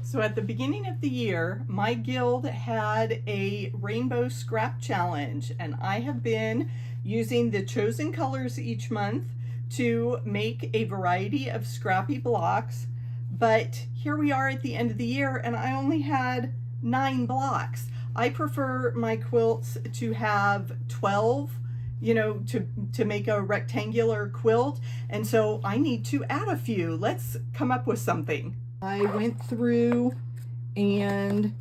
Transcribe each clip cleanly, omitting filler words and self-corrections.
So at the beginning of the year, my guild had a Rainbow Scrap Challenge, and I have been using the chosen colors each month to make a variety of scrappy blocks. But here we are at the end of the year, and I only had 9 blocks. I prefer my quilts to have 12, you know, to make a rectangular quilt, and so I need to add a few. Let's come up with something. I went through and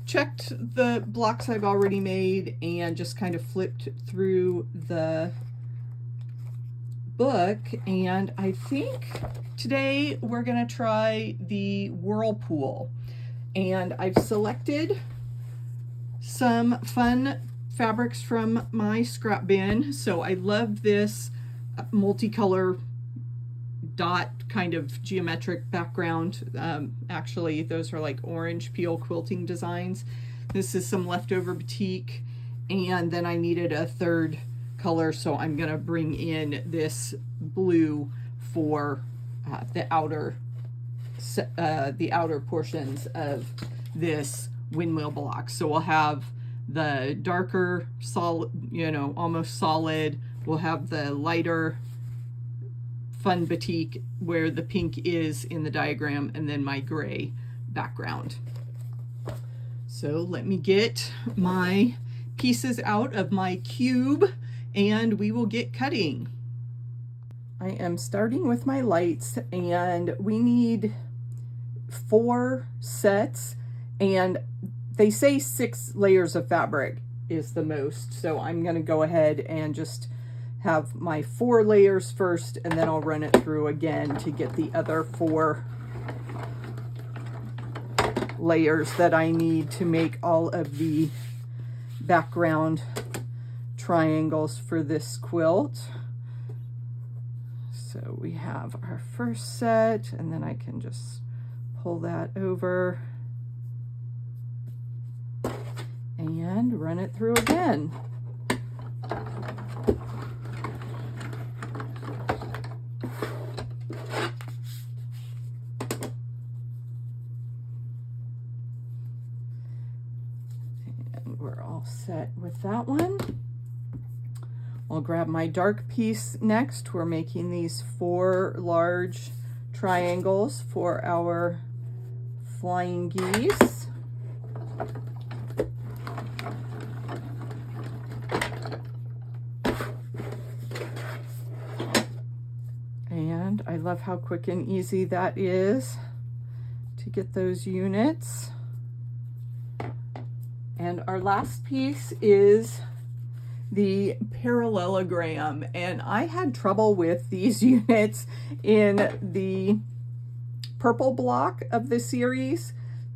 checked the blocks I've already made and just kind of flipped through the book, and I think today we're gonna try the Whirlpool, and I've selected some fun fabrics from my scrap bin. So I love this multicolor dot kind of geometric background. Actually, those are like orange peel quilting designs. This is some leftover batik, and then I needed a third color, so I'm gonna bring in this blue for the outer portions of this windmill block. So we'll have the darker solid, you know, almost solid. We'll have the lighter fun batik where the pink is in the diagram, and then my gray background. So let me get my pieces out of my cube and we will get cutting. I am starting with my lights, and we need 4 sets, and they say 6 layers of fabric is the most. So I'm gonna go ahead and just have my 4 layers first, and then I'll run it through again to get the other 4 layers that I need to make all of the background triangles for this quilt. So we have our first set, and then I can just pull that over and run it through again. And we're all set with that one. I'll grab my dark piece next. We're making these 4 large triangles for our flying geese. And I love how quick and easy that is to get those units. And our last piece is the parallelogram, and I had trouble with these units in the purple block of the series,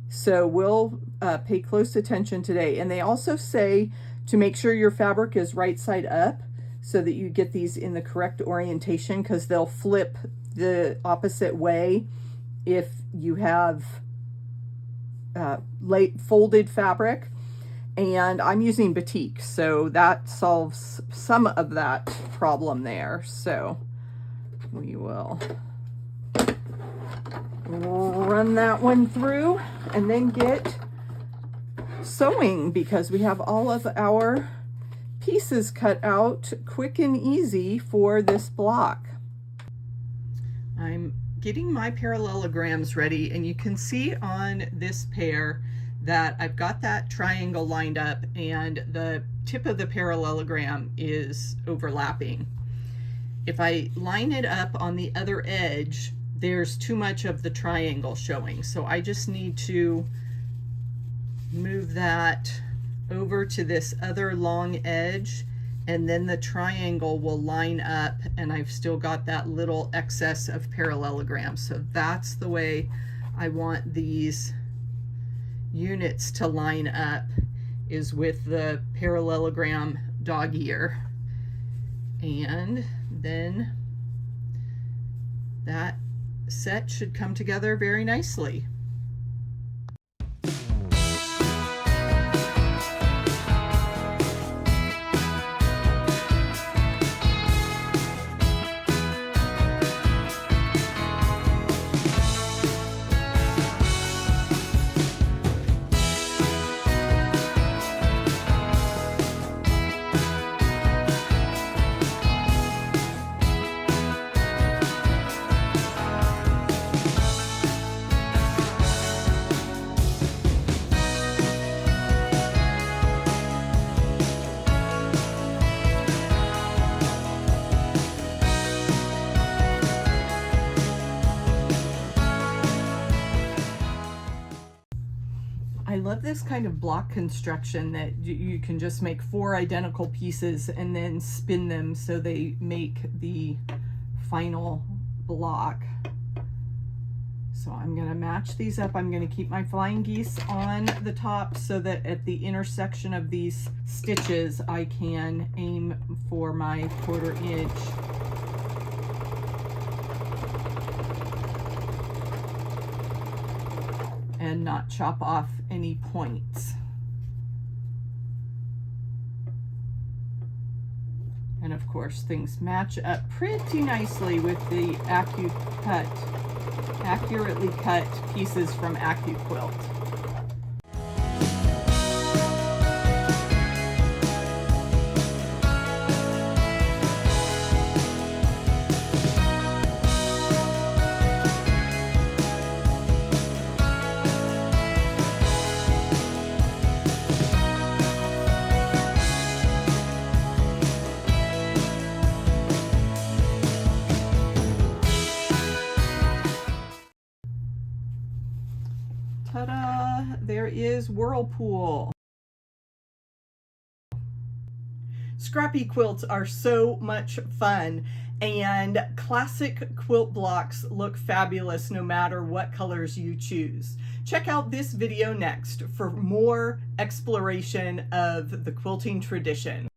so we'll pay close attention today. And they also say to make sure your fabric is right side up so that you get these in the correct orientation, because they'll flip the opposite way if you have late folded fabric. And I'm using batik, so that solves some of that problem there. So we will run that one through and then get sewing, because we have all of our pieces cut out quick and easy for this block. I'm getting my parallelograms ready, and you can see on this pair that I've got that triangle lined up and the tip of the parallelogram is overlapping. If I line it up on the other edge, there's too much of the triangle showing. So I just need to move that over to this other long edge, and then the triangle will line up, and I've still got that little excess of parallelogram. So that's the way I want these units to line up, is with the parallelogram dog ear. And then that set should come together very nicely. I love this kind of block construction that you can just make 4 identical pieces and then spin them so they make the final block. So I'm going to match these up. I'm going to keep my flying geese on the top so that at the intersection of these stitches I can aim for my 1/4 inch. And not chop off any points. And of course things match up pretty nicely with the accurately cut pieces from AccuQuilt. Ta-da! There is Whirlpool. Scrappy quilts are so much fun, and classic quilt blocks look fabulous no matter what colors you choose. Check out this video next for more exploration of the quilting tradition.